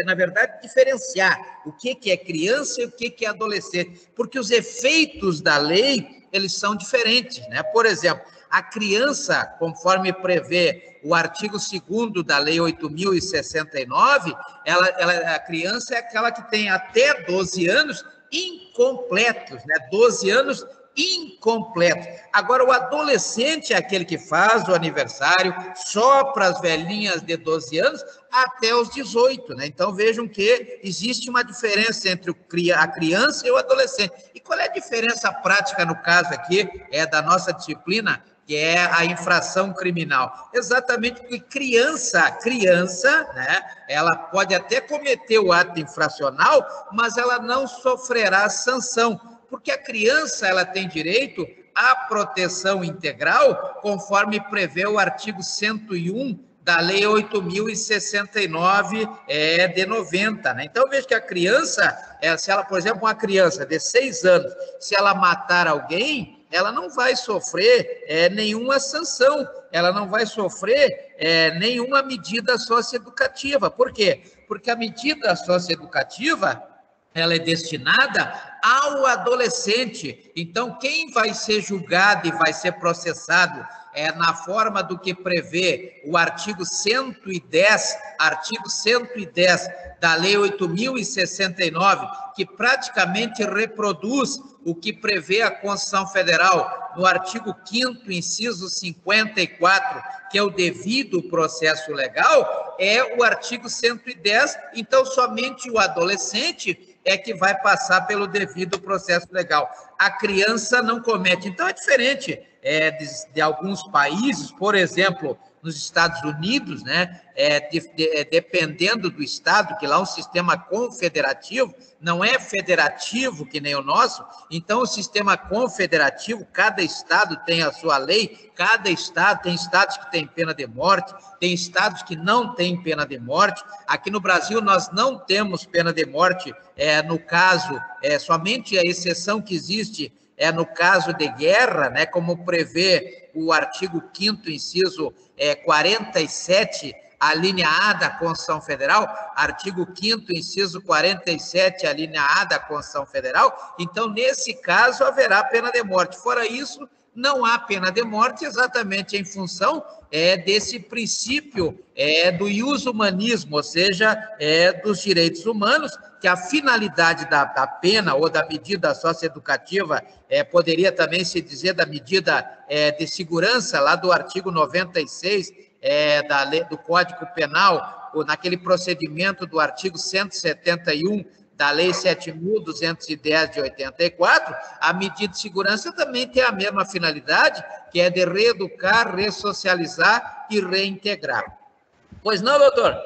na verdade, diferenciar o que é criança e o que é adolescente, porque os efeitos da lei, eles são diferentes, né? Por exemplo, a criança, conforme prevê o artigo 2º da Lei 8.069, a criança é aquela que tem até 12 anos incompletos, né? 12 anos incompleto. Agora, o adolescente é aquele que faz o aniversário só para as velhinhas de 12 anos até os 18, né? Então, vejam que existe uma diferença entre a criança e o adolescente. E qual é a diferença prática, no caso aqui, da nossa disciplina, que é a infração criminal? Exatamente porque criança, né, ela pode até cometer o ato infracional, mas ela não sofrerá sanção, porque a criança, ela tem direito à proteção integral, conforme prevê o artigo 101 da Lei 8.069 de 90, né? Então, veja que a criança, se ela, por exemplo, uma criança de 6 anos, se ela matar alguém, ela não vai sofrer nenhuma sanção, ela não vai sofrer nenhuma medida socioeducativa. Por quê? Porque a medida socioeducativa, ela é destinada ao adolescente. Então, quem vai ser julgado e vai ser processado na forma do que prevê o artigo 110 da Lei 8.069, que praticamente reproduz o que prevê a Constituição Federal no artigo 5º, inciso 54, que é o devido processo legal, é o artigo 110. Então, somente o adolescente é que vai passar pelo devido processo legal. A criança não comete. Então, é diferente de alguns países, por exemplo, nos Estados Unidos, né? Dependendo do estado, que lá é um sistema confederativo, não é federativo que nem o nosso. Então, o sistema confederativo, cada estado tem a sua lei, cada estado, tem estados que têm pena de morte, tem estados que não têm pena de morte. Aqui no Brasil, nós não temos pena de morte, no caso, somente a exceção que existe no caso de guerra, né, como prevê o artigo 5º, inciso 47, a linha A da Constituição Federal, artigo 5º, inciso 47, a linha A da Constituição Federal. Então, nesse caso, haverá pena de morte. Fora isso, não há pena de morte, exatamente em função desse princípio do ius humanismo, ou seja, dos direitos humanos, que a finalidade da pena ou da medida socioeducativa, poderia também se dizer da medida de segurança, lá do artigo 96 da lei, do Código Penal, ou naquele procedimento do artigo 171 da Lei 7.210 de 84, a medida de segurança também tem a mesma finalidade, que é de reeducar, ressocializar e reintegrar. Pois não, doutor?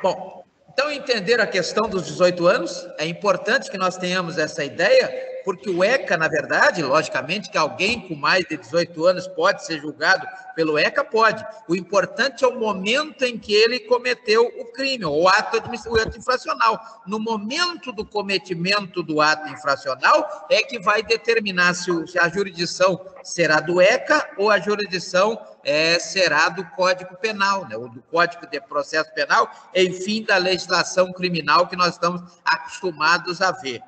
Bom, então entender a questão dos 18 anos, é importante que nós tenhamos essa ideia, porque o ECA, na verdade, logicamente que alguém com mais de 18 anos pode ser julgado pelo ECA, pode. O importante é o momento em que ele cometeu o crime, o ato infracional. No momento do cometimento do ato infracional é que vai determinar se a jurisdição será do ECA ou a jurisdição será do Código Penal, né, ou do Código de Processo Penal, enfim, da legislação criminal que nós estamos acostumados a ver.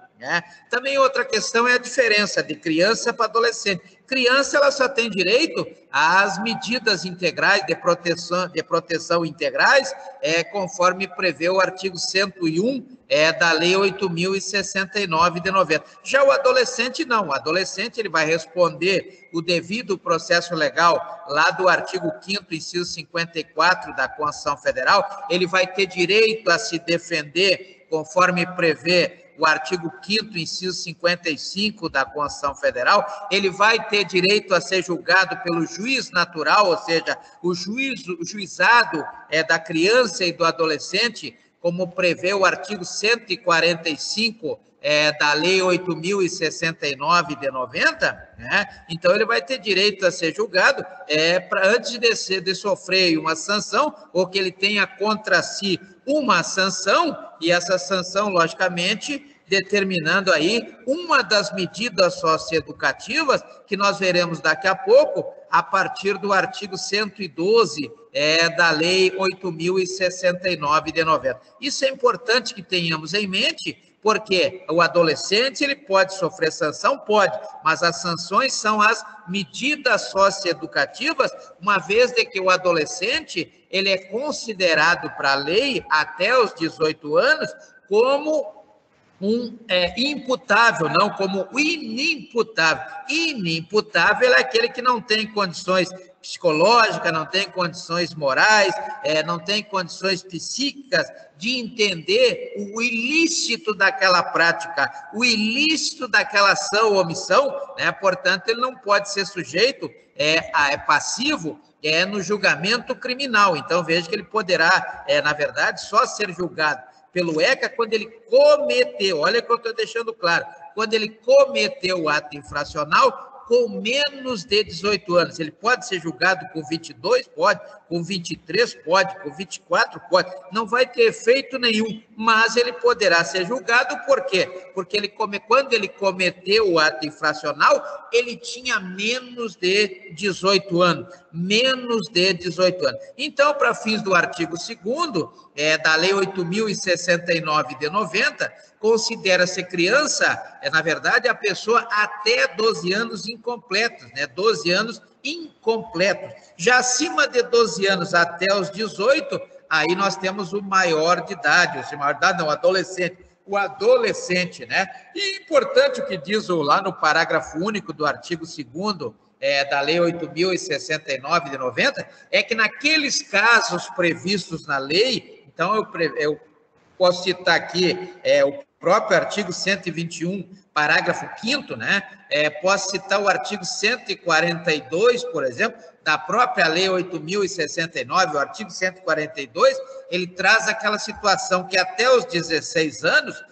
Também outra questão é a diferença de criança para adolescente. Criança, ela só tem direito às medidas integrais de proteção integrais, conforme prevê o artigo 101 da Lei 8.069 de 90. Já o adolescente não. O adolescente, ele vai responder o devido processo legal lá do artigo 5º, inciso 54 da Constituição Federal. Ele vai ter direito a se defender conforme prevê o artigo 5º, inciso 55 da Constituição Federal. Ele vai ter direito a ser julgado pelo juiz natural, ou seja, o juizado da criança e do adolescente, como prevê o artigo 145 da Lei 8.069 de 90, né? Então ele vai ter direito a ser julgado antes de sofrer uma sanção, ou que ele tenha contra si uma sanção, e essa sanção, logicamente, determinando aí uma das medidas socioeducativas que nós veremos daqui a pouco, a partir do artigo 112 da Lei 8.069 de 90. Isso é importante que tenhamos em mente, porque o adolescente ele pode sofrer sanção, pode, mas as sanções são as medidas socioeducativas, uma vez de que o adolescente ele é considerado para a lei até os 18 anos como imputável, não como inimputável. Inimputável é aquele que não tem condições psicológicas, não tem condições morais, não tem condições psíquicas de entender o ilícito daquela prática, o ilícito daquela ação ou omissão, né? Portanto, ele não pode ser sujeito, passivo, no julgamento criminal. Então, veja que ele poderá, na verdade, só ser julgado pelo ECA quando ele cometeu, olha que eu estou deixando claro, quando ele cometeu o ato infracional com menos de 18 anos. Ele pode ser julgado com 22? Pode. Com 23? Pode. Com 24? Pode. Não vai ter efeito nenhum, mas ele poderá ser julgado. Por quê? Porque quando ele cometeu o ato infracional, ele tinha menos de 18 anos. Menos de 18 anos. Então, para fins do artigo 2º, da Lei 8.069 de 90, considera-se criança, na verdade, a pessoa até 12 anos incompletos, né? 12 anos incompletos. Já acima de 12 anos até os 18, aí nós temos o maior de idade, o adolescente. O adolescente, né? E importante o que diz lá no parágrafo único do artigo 2º, da Lei 8.069 de 90, é que naqueles casos previstos na lei, então eu posso citar aqui o próprio artigo 121, parágrafo 5º, né? Posso citar o artigo 142, por exemplo, da própria Lei 8.069, o artigo 142, ele traz aquela situação que até os 16 anos,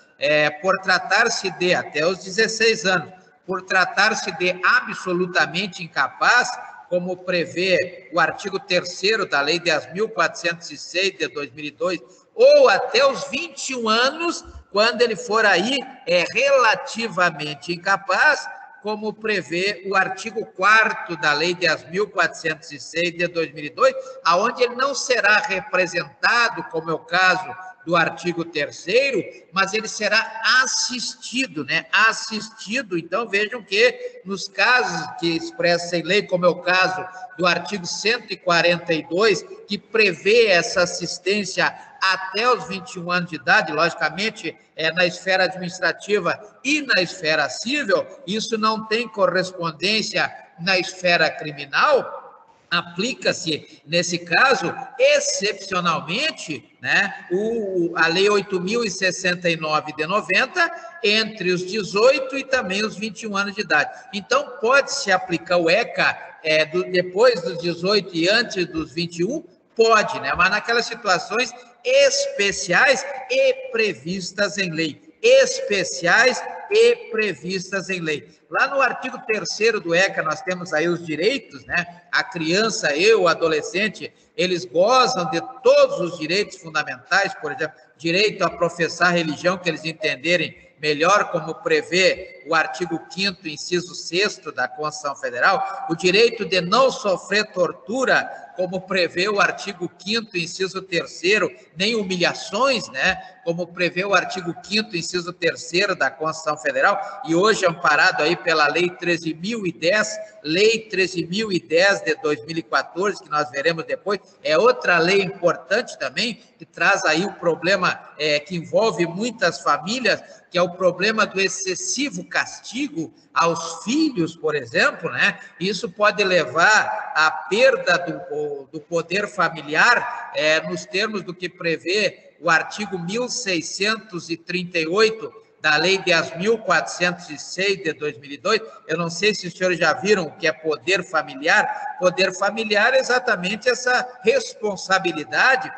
por tratar-se de, até os 16 anos, por tratar-se de absolutamente incapaz, como prevê o artigo 3º da Lei 10.406 de 2002, ou até os 21 anos, quando ele for aí relativamente incapaz, como prevê o artigo 4º da Lei 10.406 de 2002, aonde ele não será representado, como é o caso do artigo 3º, mas ele será assistido, né? Assistido. Então, vejam que nos casos que expressa em lei, como é o caso do artigo 142, que prevê essa assistência até os 21 anos de idade, logicamente, na esfera administrativa e na esfera civil, isso não tem correspondência na esfera criminal. Aplica-se, nesse caso, excepcionalmente, né, a Lei 8.069 de 90, entre os 18 e também os 21 anos de idade. Então, pode-se aplicar o ECA depois dos 18 e antes dos 21? Pode, né? Mas naquelas situações especiais e previstas em lei. Especiais e previstas em lei. Lá no artigo 3º do ECA, nós temos aí os direitos, né? A criança e o adolescente, eles gozam de todos os direitos fundamentais, por exemplo, direito a professar a religião que eles entenderem melhor, como prevê o artigo 5º, inciso 6º da Constituição Federal, o direito de não sofrer tortura, como prevê o artigo 5º, inciso 3º, nem humilhações, né? Como prevê o artigo 5º, inciso 3º da Constituição Federal, e hoje amparado aí pela Lei 13.010 de 2014, que nós veremos depois, é outra lei importante também, que traz aí o problema que envolve muitas famílias, que é o problema do excessivo castigo aos filhos, por exemplo, né? Isso pode levar à perda do poder familiar, nos termos do que prevê o artigo 1638 da Lei 10.406 de 2002. Eu não sei se os senhores já viram o que é poder familiar. Poder familiar é exatamente essa responsabilidade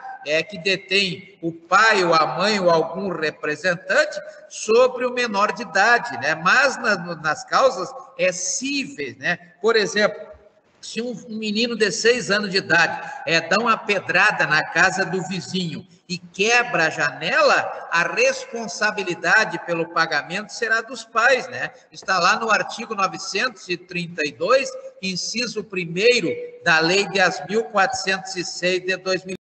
que detém o pai ou a mãe ou algum representante sobre o menor de idade, né? Mas nas causas cíveis, né? Por exemplo, Se um menino de 6 anos de idade dá uma pedrada na casa do vizinho e quebra a janela, a responsabilidade pelo pagamento será dos pais, né? Está lá no artigo 932, inciso 1º da Lei 10.406 de 2000.